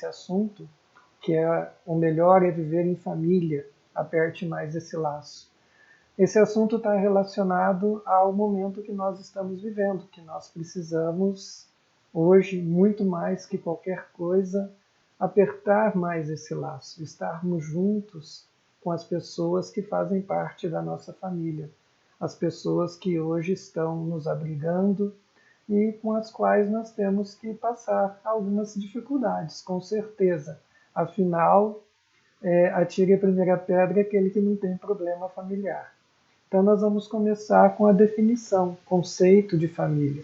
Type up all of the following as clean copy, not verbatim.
assunto, que é o melhor é viver em família, aperte mais esse laço. Esse assunto está relacionado ao momento que nós estamos vivendo, que nós precisamos, hoje, muito mais que qualquer coisa, apertar mais esse laço, estarmos juntos com as pessoas que fazem parte da nossa família, as pessoas que hoje estão nos abrigando e com as quais nós temos que passar algumas dificuldades, com certeza. Afinal, atire a primeira pedra aquele que não tem problema familiar. Então nós vamos começar com a definição, conceito de família.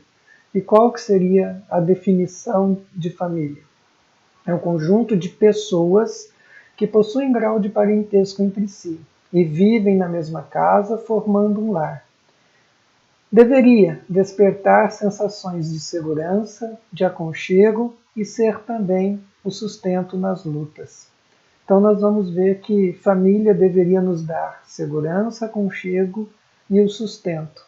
E qual que seria a definição de família? É um conjunto de pessoas que possuem grau de parentesco entre si e vivem na mesma casa, formando um lar. Deveria despertar sensações de segurança, de aconchego e ser também o sustento nas lutas. Então nós vamos ver que família deveria nos dar segurança, aconchego e o sustento.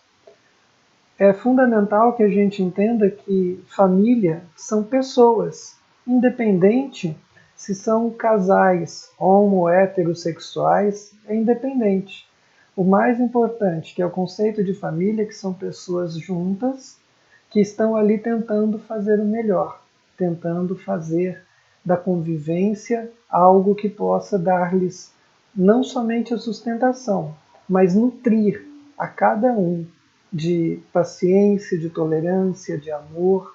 É fundamental que a gente entenda que família são pessoas, independente se são casais homo ou heterossexuais, é independente. O mais importante, que é o conceito de família, que são pessoas juntas, que estão ali tentando fazer o melhor, tentando fazer da convivência algo que possa dar-lhes não somente a sustentação, mas nutrir a cada um de paciência, de tolerância, de amor.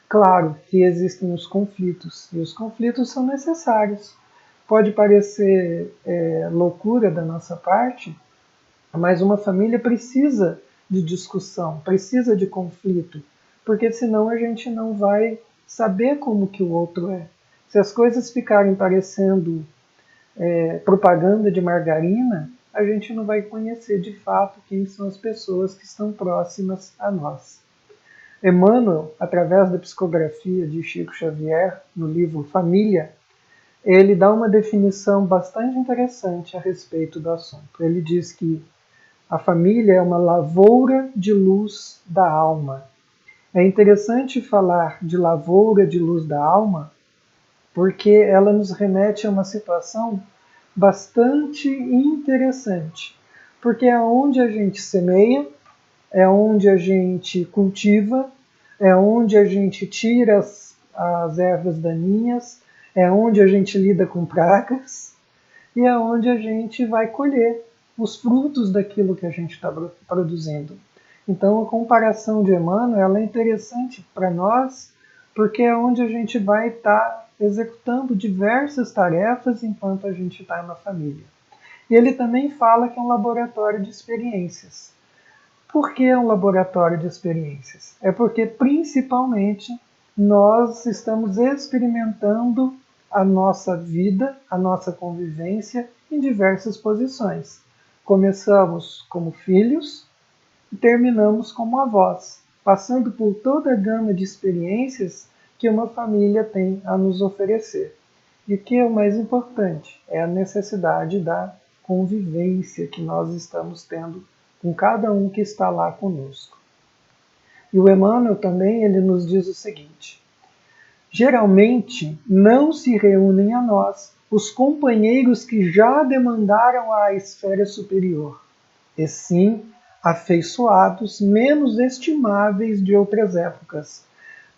Claro que existem os conflitos, e os conflitos são necessários. Pode parecer loucura da nossa parte, mas uma família precisa de discussão, precisa de conflito, porque senão a gente não vai saber como que o outro é. Se as coisas ficarem parecendo propaganda de margarina, a gente não vai conhecer de fato quem são as pessoas que estão próximas a nós. Emmanuel, através da psicografia de Chico Xavier, no livro Família, ele dá uma definição bastante interessante a respeito do assunto. Ele diz que a família é uma lavoura de luz da alma. É interessante falar de lavoura de luz da alma, porque ela nos remete a uma situação bastante interessante. Porque é onde a gente semeia, é onde a gente cultiva, é onde a gente tira as ervas daninhas, é onde a gente lida com pragas e é onde a gente vai colher os frutos daquilo que a gente está produzindo. Então a comparação de Emmanuel ela é interessante para nós, porque é onde a gente vai estar executando diversas tarefas enquanto a gente está na família. E ele também fala que é um laboratório de experiências. Por que é um laboratório de experiências? É porque, principalmente, nós estamos experimentando a nossa vida, a nossa convivência em diversas posições. Começamos como filhos e terminamos como avós, passando por toda a gama de experiências que uma família tem a nos oferecer. E o que é o mais importante? É a necessidade da convivência que nós estamos tendo com cada um que está lá conosco. E o Emmanuel também ele nos diz o seguinte: geralmente não se reúnem a nós os companheiros que já demandaram à esfera superior, e sim afeiçoados menos estimáveis de outras épocas,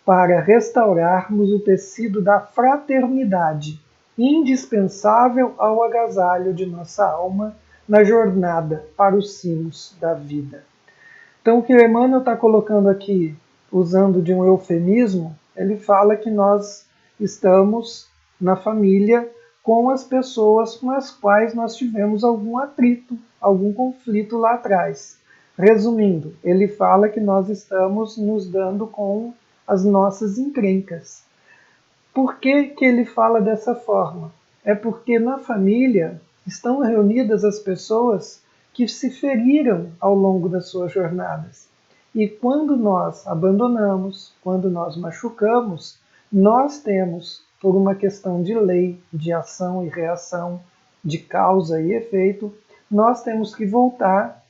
para restaurarmos o tecido da fraternidade, indispensável ao agasalho de nossa alma na jornada para os cimos da vida. Então, o que o Emmanuel está colocando aqui, usando de um eufemismo, ele fala que nós estamos na família com as pessoas com as quais nós tivemos algum atrito, algum conflito lá atrás. Resumindo, ele fala que nós estamos nos dando com as nossas encrencas. Por que que ele fala dessa forma? É porque na família estão reunidas as pessoas que se feriram ao longo das suas jornadas. E quando nós abandonamos, quando nós machucamos, nós temos, por uma questão de lei, de ação e reação, de causa e efeito, nós temos que voltar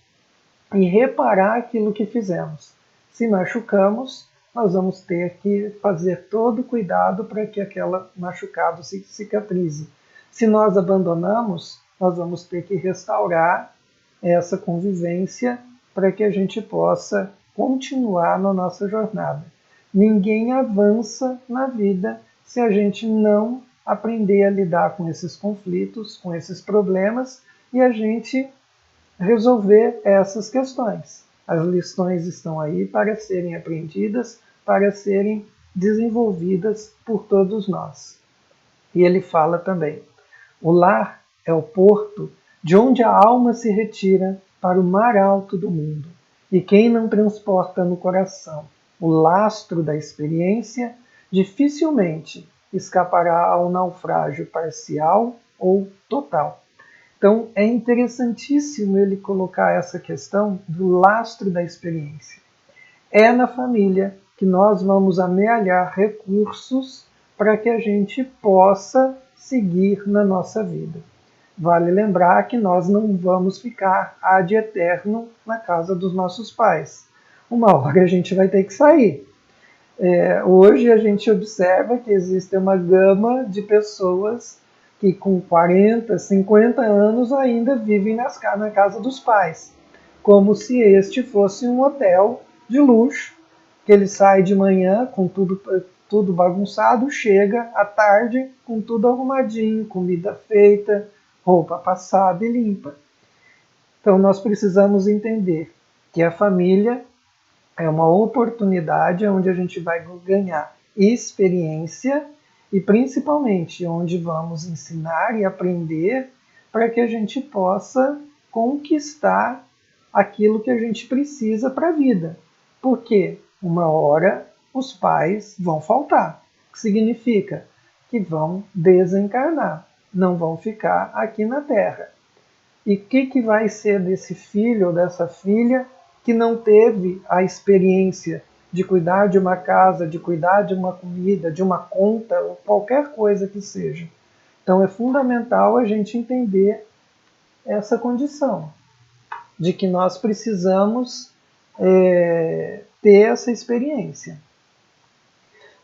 e reparar aquilo que fizemos. Se machucamos, nós vamos ter que fazer todo o cuidado para que aquele machucado se cicatrize. Se nós abandonamos, nós vamos ter que restaurar essa convivência para que a gente possa continuar na nossa jornada. Ninguém avança na vida se a gente não aprender a lidar com esses conflitos, com esses problemas e a gente resolver essas questões. As lições estão aí para serem aprendidas, para serem desenvolvidas por todos nós. E ele fala também: o lar é o porto de onde a alma se retira para o mar alto do mundo. E quem não transporta no coração o lastro da experiência, dificilmente escapará ao naufrágio parcial ou total. Então, é interessantíssimo ele colocar essa questão do lastro da experiência. É na família que nós vamos amealhar recursos para que a gente possa seguir na nossa vida. Vale lembrar que nós não vamos ficar ad eterno na casa dos nossos pais. Uma hora a gente vai ter que sair. Hoje a gente observa que existe uma gama de pessoas que com 40, 50 anos ainda vivem na casa dos pais, como se este fosse um hotel de luxo, que ele sai de manhã com tudo bagunçado, chega à tarde com tudo arrumadinho, comida feita, roupa passada e limpa. Então nós precisamos entender que a família é uma oportunidade onde a gente vai ganhar experiência e principalmente onde vamos ensinar e aprender para que a gente possa conquistar aquilo que a gente precisa para a vida. Porque uma hora os pais vão faltar, o que significa que vão desencarnar, não vão ficar aqui na Terra. E o que vai ser desse filho ou dessa filha que não teve a experiência de cuidar de uma casa, de cuidar de uma comida, de uma conta, ou qualquer coisa que seja? Então é fundamental a gente entender essa condição, de que nós precisamos ter essa experiência.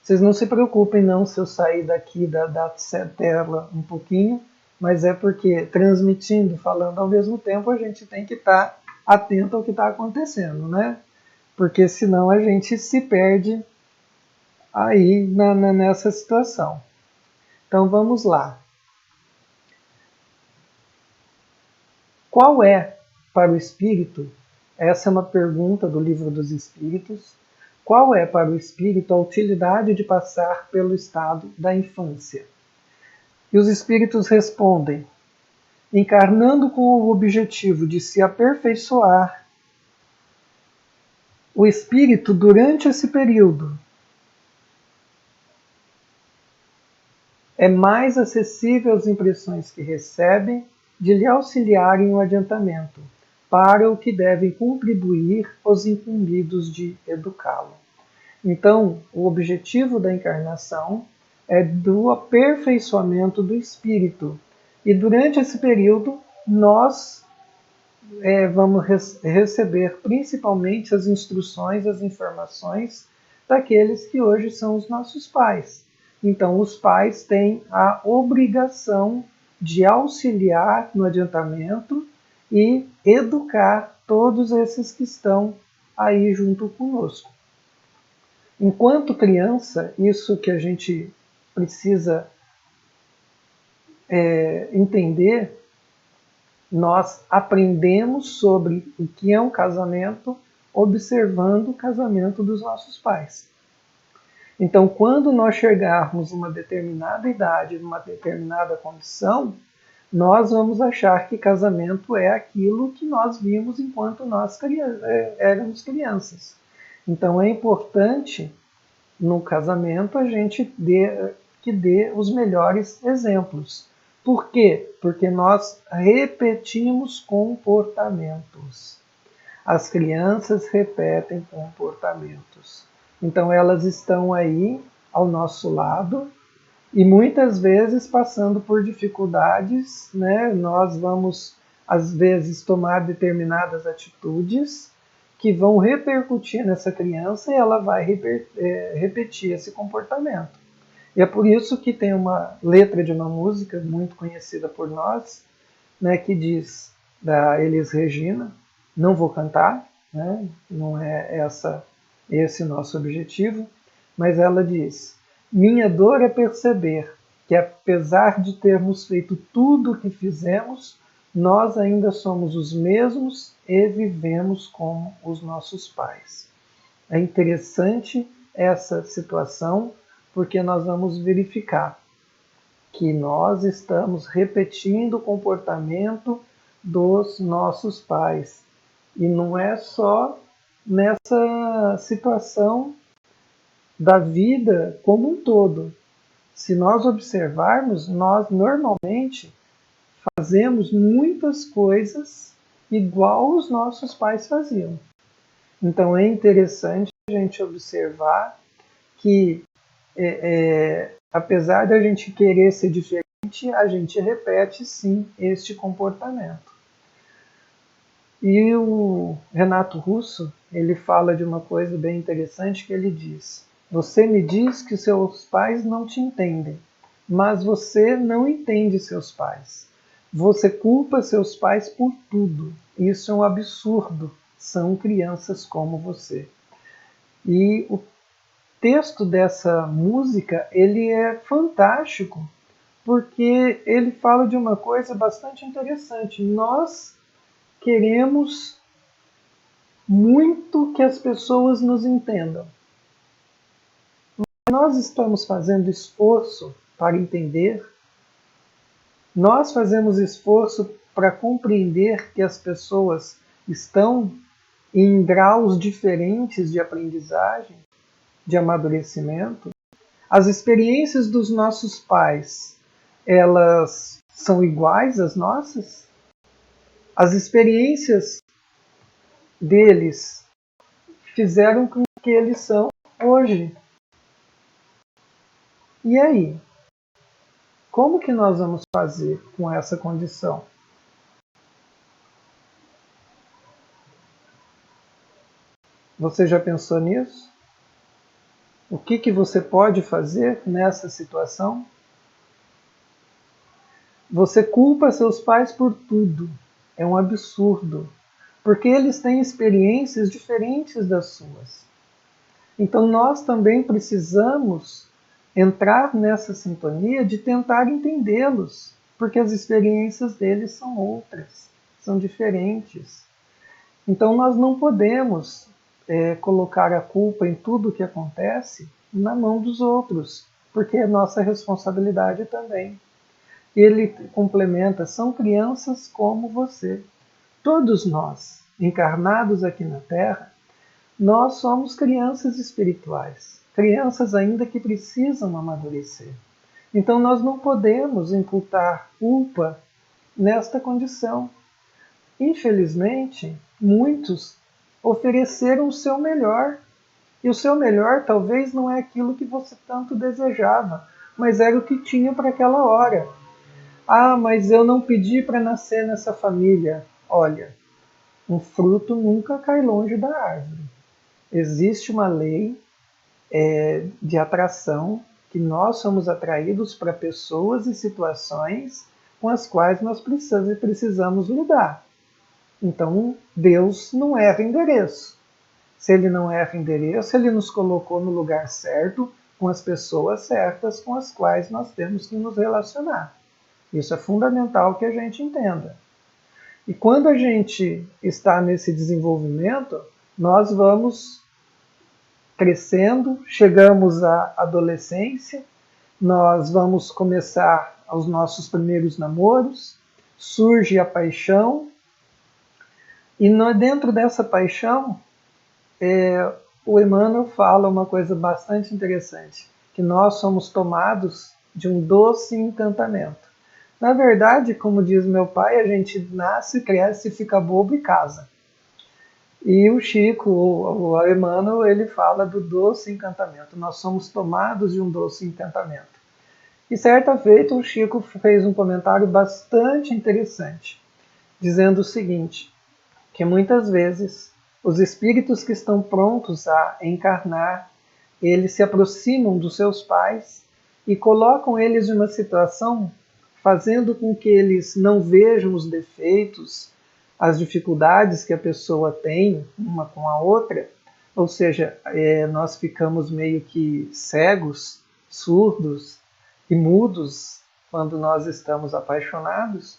Vocês não se preocupem não se eu sair daqui da tela um pouquinho, mas é porque transmitindo, falando ao mesmo tempo, a gente tem que estar atento ao que está acontecendo, né? Porque senão a gente se perde aí nessa situação. Então vamos lá. Qual é para o espírito, essa é uma pergunta do Livro dos Espíritos, qual é para o espírito a utilidade de passar pelo estado da infância? E os espíritos respondem: encarnando com o objetivo de se aperfeiçoar, o espírito, durante esse período, é mais acessível às impressões que recebe, de lhe auxiliarem no adiantamento, para o que devem contribuir os incumbidos de educá-lo. Então, o objetivo da encarnação é do aperfeiçoamento do espírito. E durante esse período, nós vamos receber principalmente as instruções, as informações daqueles que hoje são os nossos pais. Então, os pais têm a obrigação de auxiliar no adiantamento e educar todos esses que estão aí junto conosco. Enquanto criança, isso que a gente precisa entender, nós aprendemos sobre o que é um casamento observando o casamento dos nossos pais. Então, quando nós chegarmos a uma determinada idade, numa determinada condição, nós vamos achar que casamento é aquilo que nós vimos enquanto nós éramos crianças. Então, é importante no casamento a gente dê os melhores exemplos. Por quê? Porque nós repetimos comportamentos. As crianças repetem comportamentos. Então elas estão aí ao nosso lado e muitas vezes passando por dificuldades, né? Nós vamos às vezes tomar determinadas atitudes que vão repercutir nessa criança e ela vai repetir esse comportamento. E é por isso que tem uma letra de uma música muito conhecida por nós, né, que diz, da Elis Regina, não vou cantar, né, não é esse nosso objetivo, mas ela diz: minha dor é perceber que, apesar de termos feito tudo o que fizemos, nós ainda somos os mesmos e vivemos como os nossos pais. É interessante essa situação, porque nós vamos verificar que nós estamos repetindo o comportamento dos nossos pais. E não é só nessa situação da vida como um todo. Se nós observarmos, nós normalmente fazemos muitas coisas igual os nossos pais faziam. Então é interessante a gente observar que, apesar da gente querer ser diferente, a gente repete sim este comportamento. E o Renato Russo, ele fala de uma coisa bem interessante que ele diz: você me diz que seus pais não te entendem, mas você não entende seus pais. Você culpa seus pais por tudo. Isso é um absurdo. São crianças como você. E o texto dessa música, ele é fantástico, porque ele fala de uma coisa bastante interessante. Nós queremos muito que as pessoas nos entendam. Nós estamos fazendo esforço para entender, nós fazemos esforço para compreender que as pessoas estão em graus diferentes de aprendizagem, de amadurecimento. As experiências dos nossos pais, elas são iguais às nossas? As experiências deles fizeram com que eles são hoje. E aí? Como que nós vamos fazer com essa condição? Você já pensou nisso? O que você pode fazer nessa situação? Você culpa seus pais por tudo. É um absurdo, porque eles têm experiências diferentes das suas. Então nós também precisamos entrar nessa sintonia de tentar entendê-los, porque as experiências deles são outras, são diferentes. Então nós não podemos colocar a culpa em tudo o que acontece na mão dos outros, porque é nossa responsabilidade também. Ele complementa: são crianças como você. Todos nós, encarnados aqui na Terra, nós somos crianças espirituais, crianças ainda que precisam amadurecer. Então nós não podemos imputar culpa nesta condição. Infelizmente, muitos ofereceram o seu melhor. E o seu melhor talvez não é aquilo que você tanto desejava, mas era o que tinha para aquela hora. Ah, mas eu não pedi para nascer nessa família. Olha, um fruto nunca cai longe da árvore. Existe uma lei de atração, que nós somos atraídos para pessoas e situações com as quais nós precisamos lidar. Então, Deus não erra endereço. Se Ele não erra endereço, Ele nos colocou no lugar certo, com as pessoas certas com as quais nós temos que nos relacionar. Isso é fundamental que a gente entenda. E quando a gente está nesse desenvolvimento, nós vamos crescendo, chegamos à adolescência, nós vamos começar os nossos primeiros namoros, surge a paixão, e dentro dessa paixão, o Emmanuel fala uma coisa bastante interessante, que nós somos tomados de um doce encantamento. Na verdade, como diz meu pai, a gente nasce, cresce, fica bobo e casa. E o Chico, o Emmanuel, ele fala do doce encantamento. Nós somos tomados de um doce encantamento. E certa feita o Chico fez um comentário bastante interessante, dizendo o seguinte, que muitas vezes Os espíritos que estão prontos a encarnar, eles se aproximam dos seus pais e colocam eles em uma situação fazendo com que eles não vejam os defeitos, as dificuldades que a pessoa tem uma com a outra, ou seja, nós ficamos meio que cegos, surdos e mudos quando nós estamos apaixonados,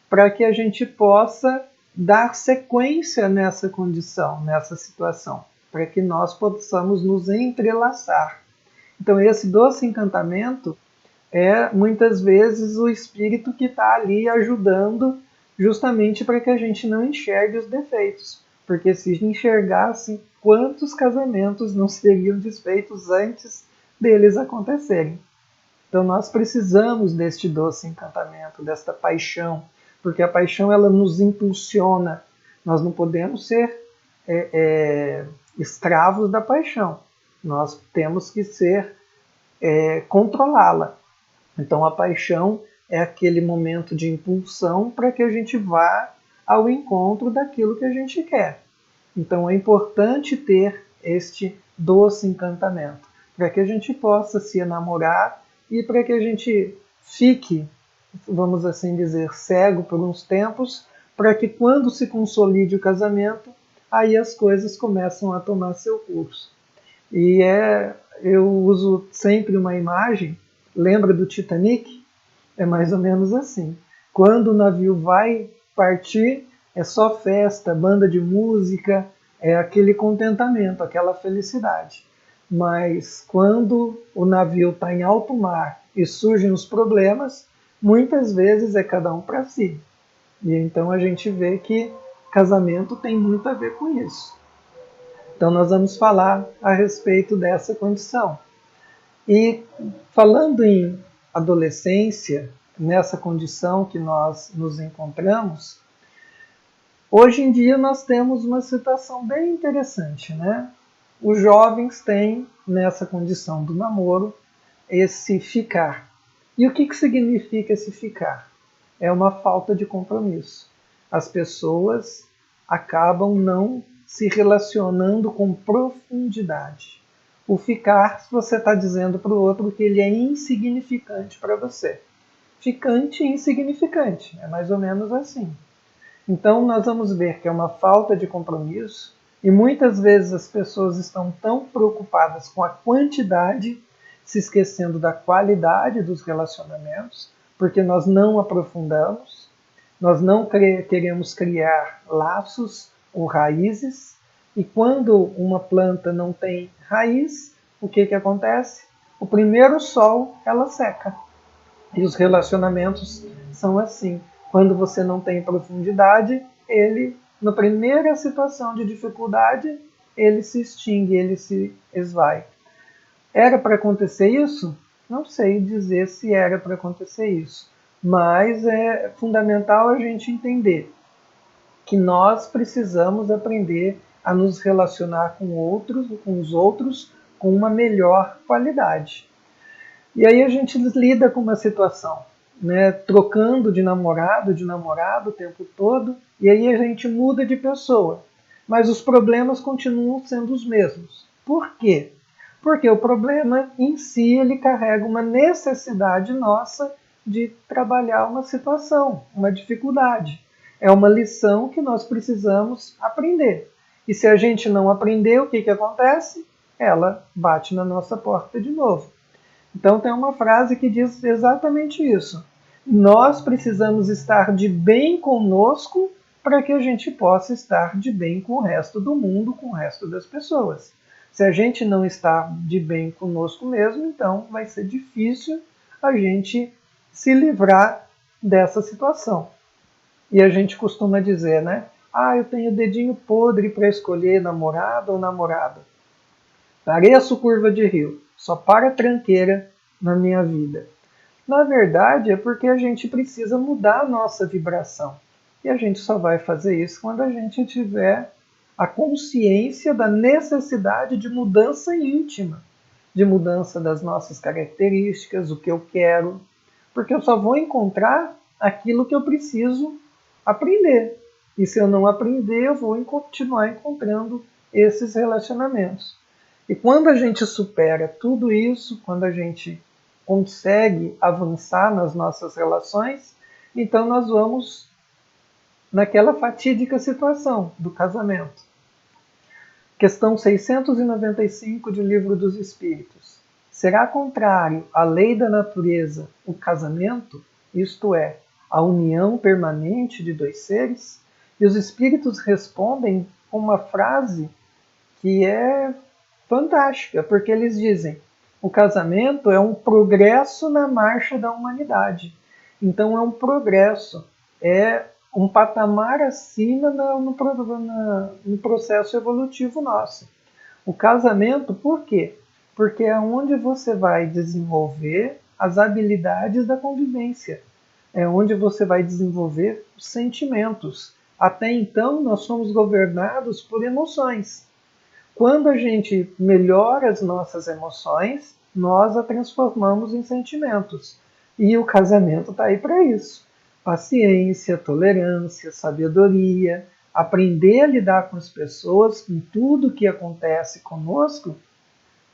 para que a gente possa dar sequência nessa condição, nessa situação, para que nós possamos nos entrelaçar. Então esse doce encantamento é muitas vezes o espírito que está ali ajudando justamente para que a gente não enxergue os defeitos. Porque se enxergasse, quantos casamentos não seriam desfeitos antes deles acontecerem? Então nós precisamos deste doce encantamento, desta paixão, porque a paixão ela nos impulsiona. Nós não podemos ser escravos da paixão. Nós temos que ser controlá-la. Então a paixão é aquele momento de impulsão para que a gente vá ao encontro daquilo que a gente quer. Então é importante ter este doce encantamento, para que a gente possa se enamorar e para que a gente fique, vamos assim dizer, cego por uns tempos, para que quando se consolide o casamento, aí as coisas começam a tomar seu curso. E eu uso sempre uma imagem, lembra do Titanic? É mais ou menos assim. Quando o navio vai partir, é só festa, banda de música, é aquele contentamento, aquela felicidade. Mas quando o navio está em alto mar e surgem os problemas, muitas vezes é cada um para si. E então a gente vê que casamento tem muito a ver com isso. Então nós vamos falar a respeito dessa condição. E falando em adolescência, nessa condição que nós nos encontramos, hoje em dia nós temos uma situação bem interessante, né? Os jovens têm, nessa condição do namoro, esse ficar. E o que significa esse ficar? É uma falta de compromisso. As pessoas acabam não se relacionando com profundidade. O ficar, você está dizendo para o outro que ele é insignificante para você. Ficante e insignificante, é mais ou menos assim. Então nós vamos ver que é uma falta de compromisso e muitas vezes as pessoas estão tão preocupadas com a quantidade, se esquecendo da qualidade dos relacionamentos, porque nós não aprofundamos, nós não queremos criar laços ou raízes, e quando uma planta não tem raiz, o que acontece? O primeiro sol, ela seca. E os relacionamentos são assim. Quando você não tem profundidade, ele, na primeira situação de dificuldade, ele se extingue, ele se esvai. Era para acontecer isso? Não sei dizer se era para acontecer isso. Mas é fundamental a gente entender que nós precisamos aprender a nos relacionar com os outros, com uma melhor qualidade. E aí a gente lida com uma situação, né, trocando de namorado o tempo todo, e aí a gente muda de pessoa. Mas os problemas continuam sendo os mesmos. Por quê? Porque o problema em si ele carrega uma necessidade nossa de trabalhar uma situação, uma dificuldade. É uma lição que nós precisamos aprender. E se a gente não aprender, o que acontece? Ela bate na nossa porta de novo. Então tem uma frase que diz exatamente isso. Nós precisamos estar de bem conosco para que a gente possa estar de bem com o resto do mundo, com o resto das pessoas. Se a gente não está de bem conosco mesmo, então vai ser difícil a gente se livrar dessa situação. E a gente costuma dizer, né? Eu tenho dedinho podre para escolher namorado ou namorada. Pareço curva de rio, só para tranqueira na minha vida. Na verdade, é porque a gente precisa mudar a nossa vibração. E a gente só vai fazer isso quando a gente tiver a consciência da necessidade de mudança íntima, de mudança das nossas características, o que eu quero, porque eu só vou encontrar aquilo que eu preciso aprender. E se eu não aprender, eu vou continuar encontrando esses relacionamentos. E quando a gente supera tudo isso, quando a gente consegue avançar nas nossas relações, então nós vamos naquela fatídica situação do casamento. Questão 695 de O Livro dos Espíritos. Será contrário à lei da natureza o casamento, isto é, a união permanente de dois seres? E os espíritos respondem com uma frase que é fantástica, porque eles dizem: o casamento é um progresso na marcha da humanidade. Então é um progresso, é um patamar acima no processo evolutivo nosso. O casamento, por quê? Porque é onde você vai desenvolver as habilidades da convivência, é onde você vai desenvolver os sentimentos. Até então, nós somos governados por emoções. Quando a gente melhora as nossas emoções, nós a transformamos em sentimentos. E o casamento está aí para isso. Paciência, tolerância, sabedoria, aprender a lidar com as pessoas, com tudo que acontece conosco,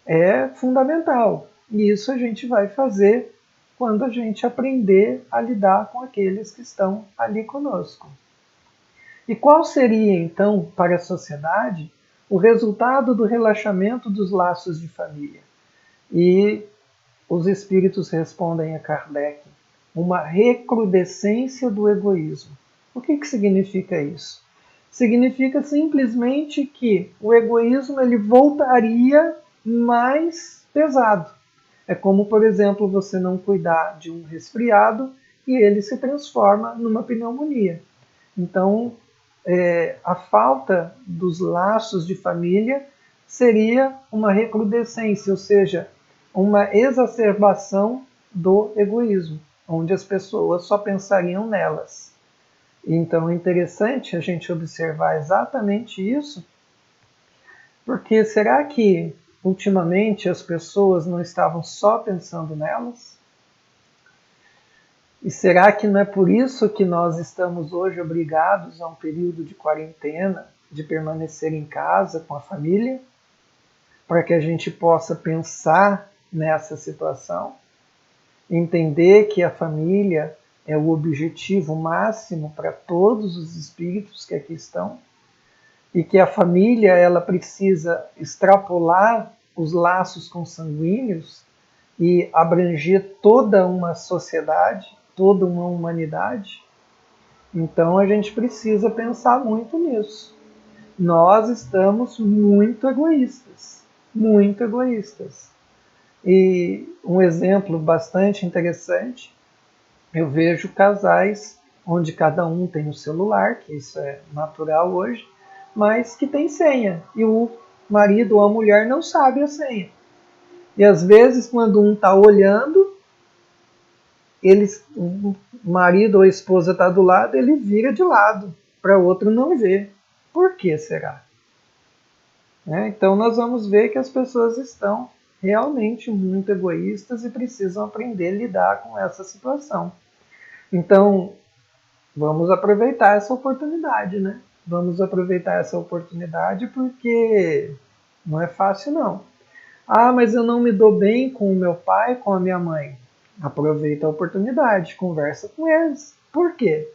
é fundamental. E isso a gente vai fazer quando a gente aprender a lidar com aqueles que estão ali conosco. E qual seria, então, para a sociedade, o resultado do relaxamento dos laços de família? E os espíritos respondem a Kardec: uma recrudescência do egoísmo. O que significa isso? Significa simplesmente que o egoísmo ele voltaria mais pesado. É como, por exemplo, você não cuidar de um resfriado e ele se transforma numa pneumonia. Então, a falta dos laços de família seria uma recrudescência, ou seja, uma exacerbação do egoísmo, onde as pessoas só pensariam nelas. Então é interessante a gente observar exatamente isso, porque será que ultimamente as pessoas não estavam só pensando nelas? E será que não é por isso que nós estamos hoje obrigados a um período de quarentena, de permanecer em casa com a família, para que a gente possa pensar nessa situação, entender que a família é o objetivo máximo para todos os espíritos que aqui estão, e que a família ela precisa extrapolar os laços consanguíneos e abranger toda uma sociedade, toda uma humanidade. Então a gente precisa pensar muito nisso. Nós estamos muito egoístas, muito egoístas. E um exemplo bastante interessante, eu vejo casais onde cada um tem o celular, que isso é natural hoje, mas que tem senha, e o marido ou a mulher não sabe a senha. E às vezes, quando um está olhando, o marido ou a esposa está do lado, ele vira de lado, para o outro não ver. Por que será? Então nós vamos ver que as pessoas estão realmente muito egoístas e precisam aprender a lidar com essa situação. Então, vamos aproveitar essa oportunidade, né? Vamos aproveitar essa oportunidade porque não é fácil, não. Ah, mas eu não me dou bem com o meu pai, com a minha mãe. Aproveita a oportunidade, conversa com eles. Por quê?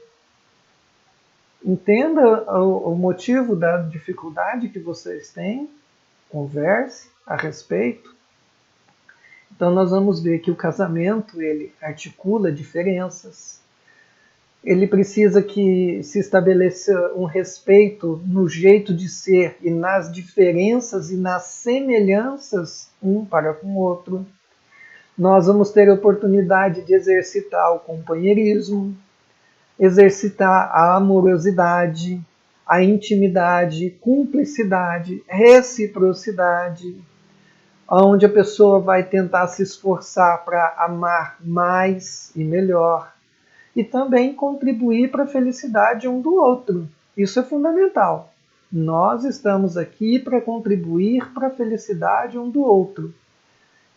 Entenda o motivo da dificuldade que vocês têm, converse a respeito. Então nós vamos ver que o casamento ele articula diferenças. Ele precisa que se estabeleça um respeito no jeito de ser e nas diferenças e nas semelhanças um para com o outro. Nós vamos ter a oportunidade de exercitar o companheirismo, exercitar a amorosidade, a intimidade, cumplicidade, reciprocidade, onde a pessoa vai tentar se esforçar para amar mais e melhor, e também contribuir para a felicidade um do outro. Isso é fundamental. Nós estamos aqui para contribuir para a felicidade um do outro.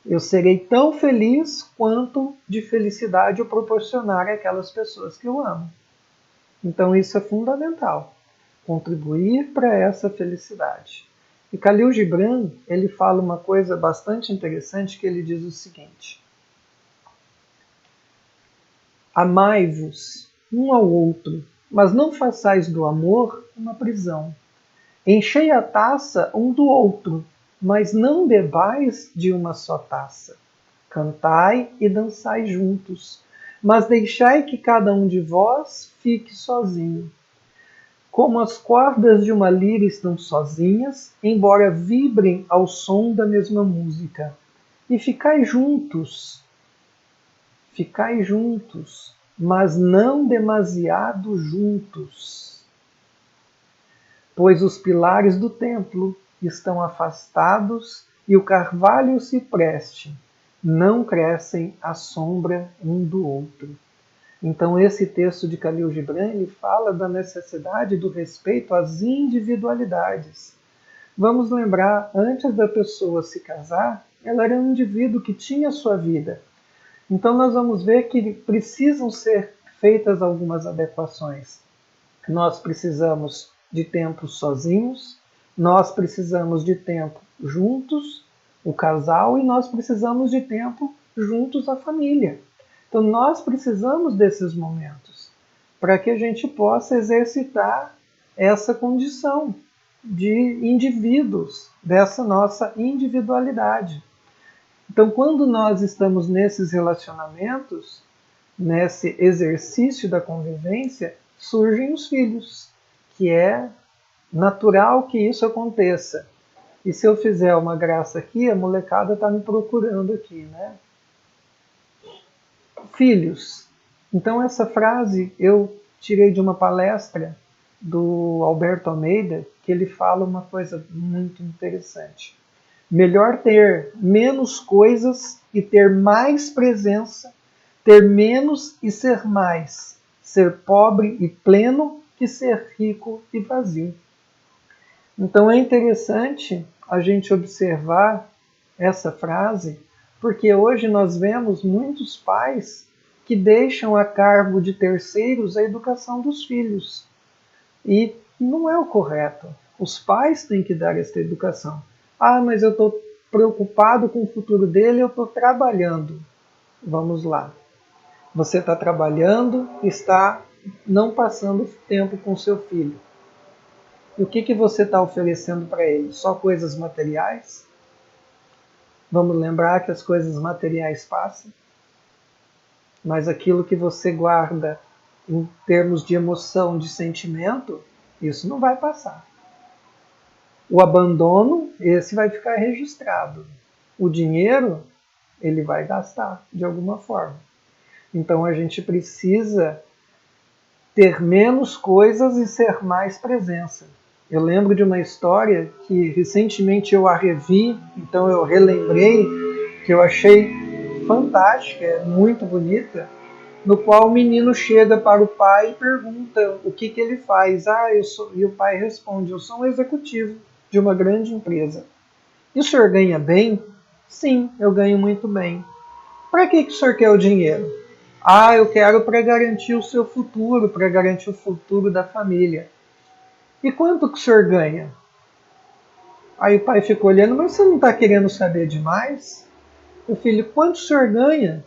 Eu serei tão feliz quanto de felicidade eu proporcionar àquelas pessoas que eu amo. Então isso é fundamental. contribuir para essa felicidade. E Khalil Gibran, ele fala uma coisa bastante interessante, que ele diz o seguinte: amai-vos um ao outro, mas não façais do amor uma prisão. Enchei a taça um do outro, mas não bebais de uma só taça. Cantai e dançai juntos, mas deixai que cada um de vós fique sozinho. Como as cordas de uma lira estão sozinhas, embora vibrem ao som da mesma música. E ficai juntos, mas não demasiado juntos, pois os pilares do templo estão afastados e o carvalho e o cipreste não crescem à sombra um do outro. Então esse texto de Khalil Gibran, ele fala da necessidade do respeito às individualidades. Vamos lembrar, antes da pessoa se casar, ela era um indivíduo que tinha sua vida. Então nós vamos ver que precisam ser feitas algumas adequações. Nós precisamos de tempo sozinhos, nós precisamos de tempo juntos, o casal, e nós precisamos de tempo juntos, a família. Então nós precisamos desses momentos para que a gente possa exercitar essa condição de indivíduos, dessa nossa individualidade. Então, quando nós estamos nesses relacionamentos, nesse exercício da convivência, surgem os filhos, que é natural que isso aconteça. E se eu fizer uma graça aqui, a molecada está me procurando aqui, né? Filhos. Então, essa frase eu tirei de uma palestra do Alberto Almeida, que ele fala uma coisa muito interessante. Melhor ter menos coisas e ter mais presença, ter menos e ser mais, ser pobre e pleno que ser rico e vazio. Então é interessante a gente observar essa frase, porque hoje nós vemos muitos pais que deixam a cargo de terceiros a educação dos filhos. E não é o correto. Os pais têm que dar essa educação. Ah, mas eu estou preocupado com o futuro dele, eu estou trabalhando. Vamos lá. Você está trabalhando, está não passando tempo com seu filho. E o que você está oferecendo para ele? Só coisas materiais? Vamos lembrar que as coisas materiais passam, mas aquilo que você guarda em termos de emoção, de sentimento, isso não vai passar. O abandono, esse vai ficar registrado. O dinheiro, ele vai gastar de alguma forma. Então a gente precisa ter menos coisas e ser mais presença. Eu lembro de uma história que recentemente eu a revi, então eu relembrei, que eu achei fantástica, é muito bonita, no qual o menino chega para o pai e pergunta o que ele faz. E o pai responde: eu sou um executivo de uma grande empresa. E o senhor ganha bem? Sim, eu ganho muito bem. Para que o senhor quer o dinheiro? Eu quero para garantir o seu futuro, para garantir o futuro da família. E quanto que o senhor ganha? Aí o pai ficou olhando: mas você não está querendo saber demais? O filho: quanto o senhor ganha?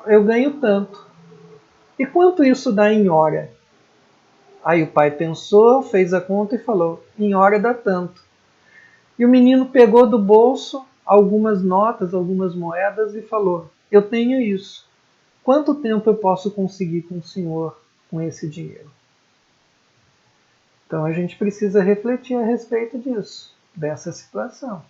Eu ganho tanto. E quanto isso dá em hora? Aí o pai pensou, fez a conta e falou: em hora dá tanto. E o menino pegou do bolso algumas notas, algumas moedas e falou: eu tenho isso. Quanto tempo eu posso conseguir com o senhor com esse dinheiro? Então a gente precisa refletir a respeito disso, dessa situação.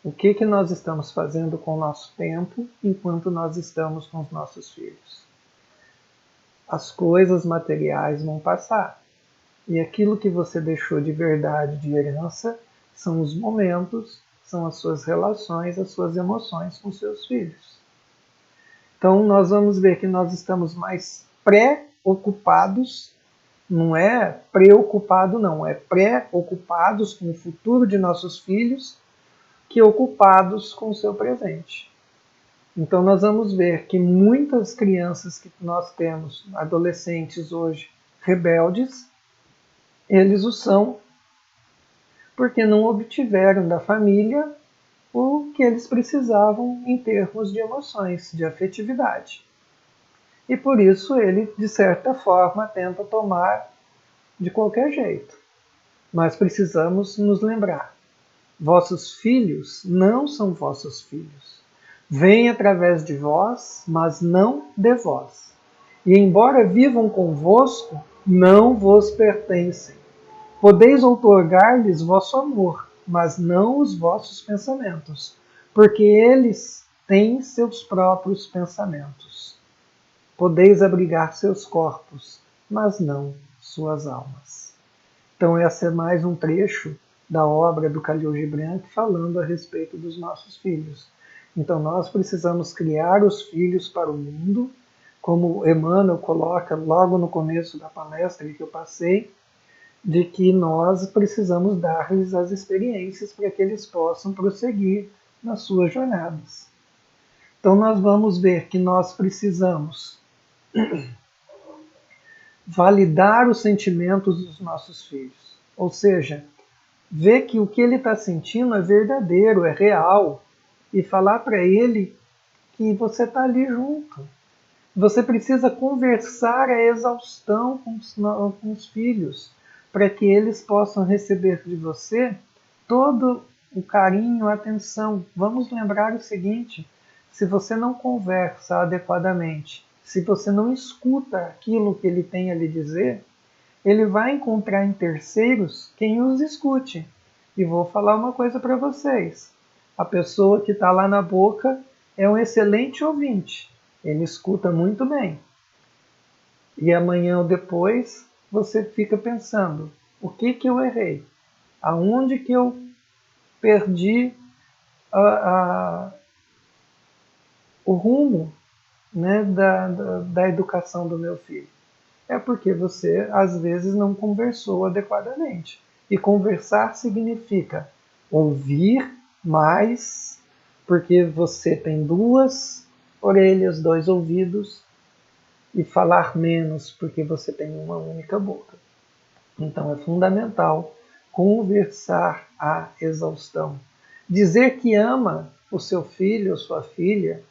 O que nós estamos fazendo com o nosso tempo enquanto nós estamos com os nossos filhos? As coisas materiais vão passar. E aquilo que você deixou de verdade, de herança, são os momentos, são as suas relações, as suas emoções com seus filhos. Então nós vamos ver que nós estamos mais preocupados, não é preocupado não, é preocupados com o futuro de nossos filhos que ocupados com o seu presente. Então nós vamos ver que muitas crianças que nós temos, adolescentes hoje, rebeldes, Eles o são porque não obtiveram da família o que eles precisavam em termos de emoções, de afetividade. E por isso ele, de certa forma, tenta tomar de qualquer jeito. Mas precisamos nos lembrar: vossos filhos não são vossos filhos. Vêm através de vós, mas não de vós. E embora vivam convosco, não vos pertencem. Podeis outorgar-lhes vosso amor, mas não os vossos pensamentos, porque eles têm seus próprios pensamentos. Podeis abrigar seus corpos, mas não suas almas. Então esse é mais um trecho da obra do Khalil Gibran falando a respeito dos nossos filhos. Então nós precisamos criar os filhos para o mundo, como Emmanuel coloca logo no começo da palestra que eu passei, de que nós precisamos dar-lhes as experiências para que eles possam prosseguir nas suas jornadas. Então nós vamos ver que nós precisamos validar os sentimentos dos nossos filhos. Ou seja, ver que o que ele está sentindo é verdadeiro, é real. E falar para ele que você está ali junto. Você precisa conversar a exaustão com os filhos, para que eles possam receber de você todo o carinho, a atenção. Vamos lembrar o seguinte: se você não conversa adequadamente, se você não escuta aquilo que ele tem a lhe dizer, ele vai encontrar em terceiros quem os escute. E vou falar uma coisa para vocês: a pessoa que está lá na boca é um excelente ouvinte. Ele escuta muito bem. E amanhã ou depois você fica pensando: o que eu errei? Aonde que eu perdi o rumo, né, da educação do meu filho? É porque você, às vezes, não conversou adequadamente. E conversar significa ouvir mais, porque você tem duas orelhas, dois ouvidos, e falar menos, porque você tem uma única boca. Então é fundamental conversar à exaustão. Dizer que ama o seu filho ou sua filha,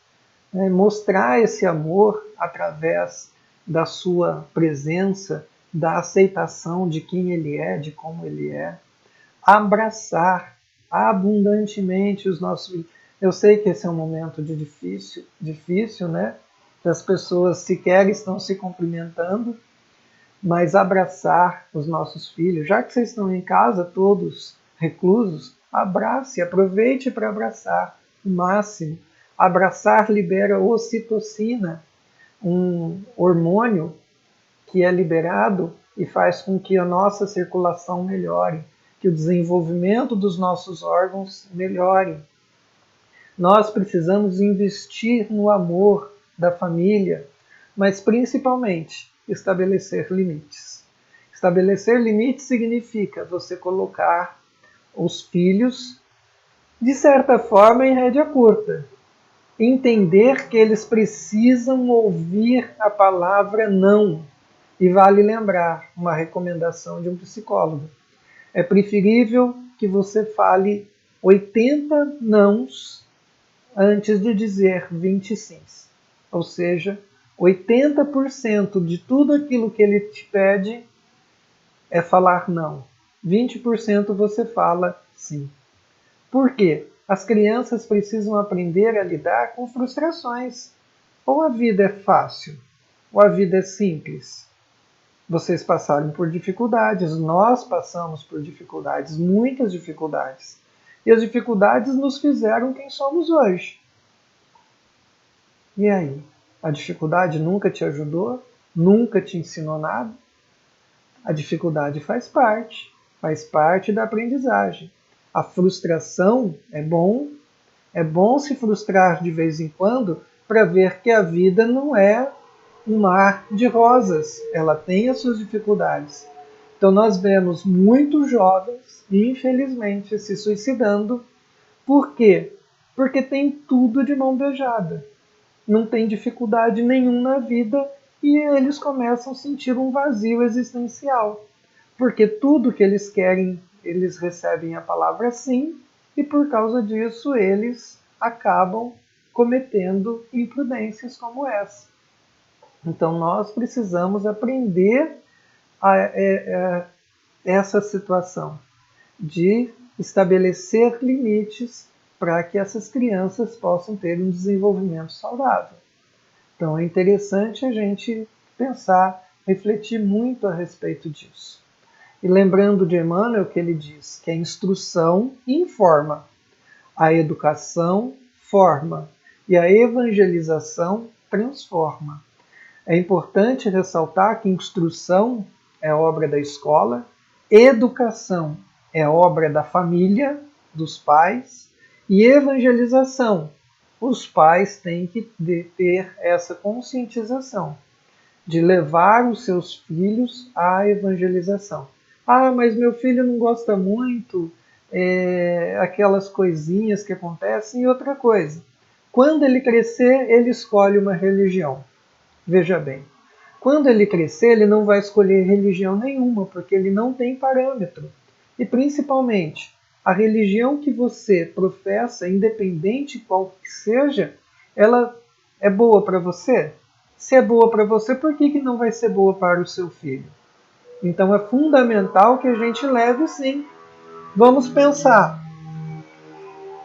né, mostrar esse amor através da sua presença, da aceitação de quem ele é, de como ele é. Abraçar abundantemente os nossos filhos. Eu sei que esse é um momento difícil, né? As pessoas sequer estão se cumprimentando, mas abraçar os nossos filhos, já que vocês estão em casa todos reclusos, abrace, aproveite para abraçar o máximo. Abraçar libera ocitocina, um hormônio que é liberado e faz com que a nossa circulação melhore, que o desenvolvimento dos nossos órgãos melhore. Nós precisamos investir no amor da família, mas principalmente estabelecer limites. Estabelecer limites significa você colocar os filhos, de certa forma, em rédea curta. Entender que eles precisam ouvir a palavra não. E vale lembrar uma recomendação de um psicólogo: é preferível que você fale 80 nãos antes de dizer 20 sims. Ou seja, 80% de tudo aquilo que ele te pede é falar não. 20% você fala sim. Por quê? As crianças precisam aprender a lidar com frustrações. Ou a vida é fácil, ou a vida é simples. Vocês passaram por dificuldades, nós passamos por dificuldades, muitas dificuldades. E as dificuldades nos fizeram quem somos hoje. E aí? A dificuldade nunca te ajudou? Nunca te ensinou nada? A dificuldade faz parte da aprendizagem. A frustração é bom se frustrar de vez em quando para ver que a vida não é um mar de rosas, ela tem as suas dificuldades. Então nós vemos muitos jovens, infelizmente, se suicidando. Por quê? Porque tem tudo de mão beijada. Não tem dificuldade nenhuma na vida e eles começam a sentir um vazio existencial. porque tudo que eles querem, eles recebem a palavra sim, e por causa disso eles acabam cometendo imprudências como essa. Então nós precisamos aprender essa situação de estabelecer limites para que essas crianças possam ter um desenvolvimento saudável. Então é interessante a gente pensar, refletir muito a respeito disso. E lembrando de Emmanuel que ele diz que a instrução informa, a educação forma e a evangelização transforma. É importante ressaltar que instrução é obra da escola, educação é obra da família, dos pais, e evangelização. Os pais têm que ter essa conscientização de levar os seus filhos à evangelização. Ah, mas meu filho não gosta muito, aquelas coisinhas que acontecem. E outra coisa, quando ele crescer, ele escolhe uma religião. Veja bem, quando ele crescer, ele não vai escolher religião nenhuma, porque ele não tem parâmetro. E principalmente, a religião que você professa, independente qual que seja, ela é boa para você? Se é boa para você, por que não vai ser boa para o seu filho? Então é fundamental que a gente leve sim. Vamos pensar.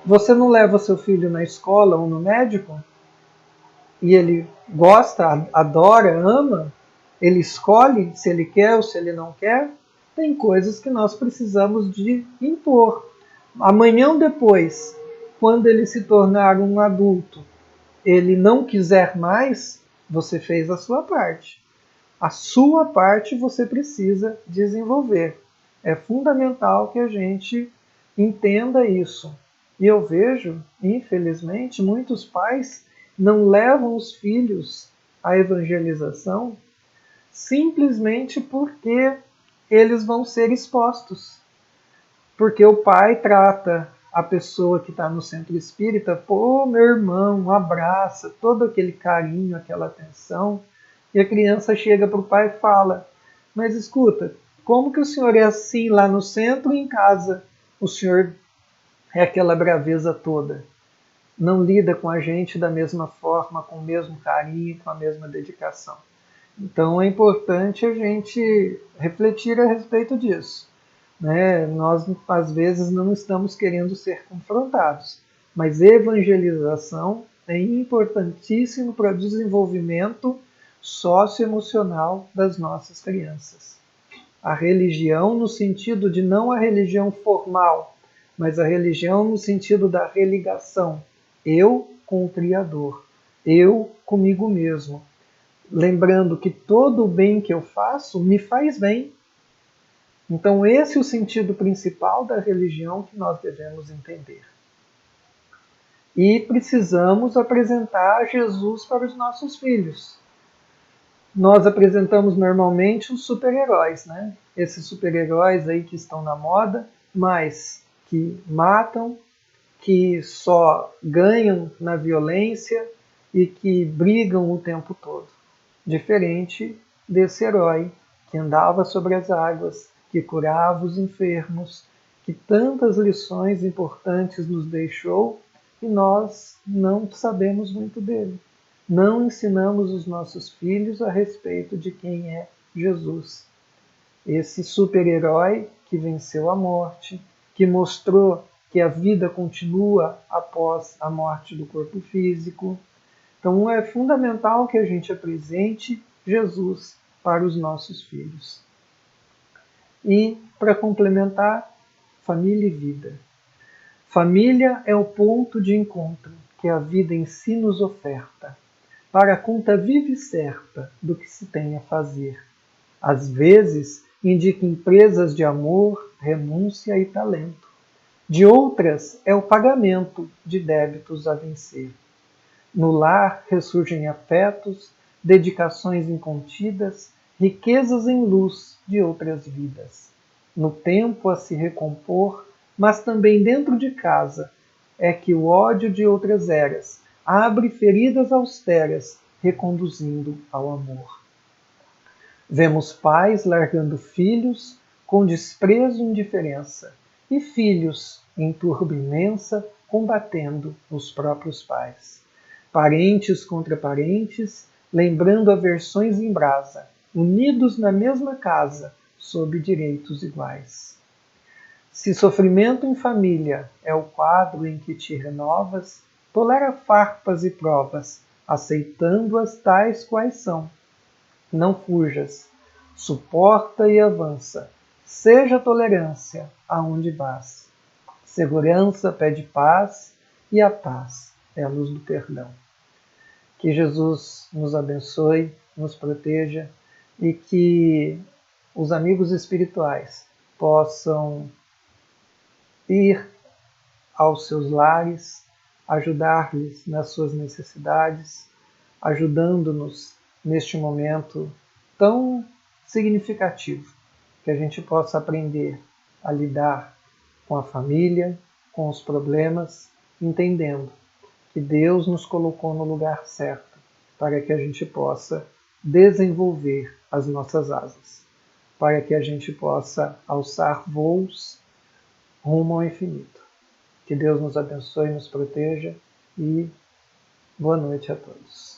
Você não leva seu filho na escola ou no médico? E ele gosta, adora, ama? Ele escolhe se ele quer ou se ele não quer? Tem coisas que nós precisamos de impor. Amanhã ou depois, quando ele se tornar um adulto, ele não quiser mais, você fez a sua parte. A sua parte você precisa desenvolver. É fundamental que a gente entenda isso. E eu vejo, infelizmente, muitos pais não levam os filhos à evangelização simplesmente porque eles vão ser expostos. Porque o pai trata a pessoa que está no centro espírita, pô, meu irmão, abraça, todo aquele carinho, aquela atenção. E a criança chega para o pai e fala, mas escuta, como que o senhor é assim lá no centro e em casa o senhor é aquela braveza toda? Não lida com a gente da mesma forma, com o mesmo carinho, com a mesma dedicação. Então é importante a gente refletir a respeito disso. Nós, às vezes, não estamos querendo ser confrontados, mas evangelização é importantíssimo para o desenvolvimento socioemocional das nossas crianças. A religião no sentido de não a religião formal, mas a religião no sentido da religação. Eu com o Criador, eu comigo mesmo. Lembrando que todo o bem que eu faço me faz bem. Então esse é o sentido principal da religião que nós devemos entender. E precisamos apresentar Jesus para os nossos filhos. Nós apresentamos normalmente os super-heróis, né? Esses super-heróis aí que estão na moda, mas que matam, que só ganham na violência e que brigam o tempo todo. Diferente desse herói que andava sobre as águas, que curava os enfermos, que tantas lições importantes nos deixou e nós não sabemos muito dele. Não ensinamos os nossos filhos a respeito de quem é Jesus. Esse super-herói que venceu a morte, que mostrou que a vida continua após a morte do corpo físico. Então é fundamental que a gente apresente Jesus para os nossos filhos. E, para complementar, família e vida. Família é o ponto de encontro que a vida em si nos oferta, para a conta viva e certa do que se tem a fazer. Às vezes, indica empresas de amor, renúncia e talento. De outras, é o pagamento de débitos a vencer. No lar ressurgem afetos, dedicações incontidas, riquezas em luz de outras vidas. No tempo a se recompor, mas também dentro de casa, é que o ódio de outras eras abre feridas austeras, reconduzindo ao amor. Vemos pais largando filhos com desprezo e indiferença, e filhos em turba imensa, combatendo os próprios pais. Parentes contra parentes, lembrando aversões em brasa, unidos na mesma casa, sob direitos iguais. Se sofrimento em família é o quadro em que te renovas, tolera farpas e provas, aceitando-as tais quais são. Não fujas, suporta e avança, seja tolerância aonde vás. Segurança pede paz e a paz é a luz do perdão. Que Jesus nos abençoe, nos proteja e que os amigos espirituais possam ir aos seus lares, ajudar-lhes nas suas necessidades, ajudando-nos neste momento tão significativo, que a gente possa aprender a lidar com a família, com os problemas, entendendo que Deus nos colocou no lugar certo para que a gente possa desenvolver as nossas asas, para que a gente possa alçar voos rumo ao infinito. Que Deus nos abençoe, nos proteja e boa noite a todos.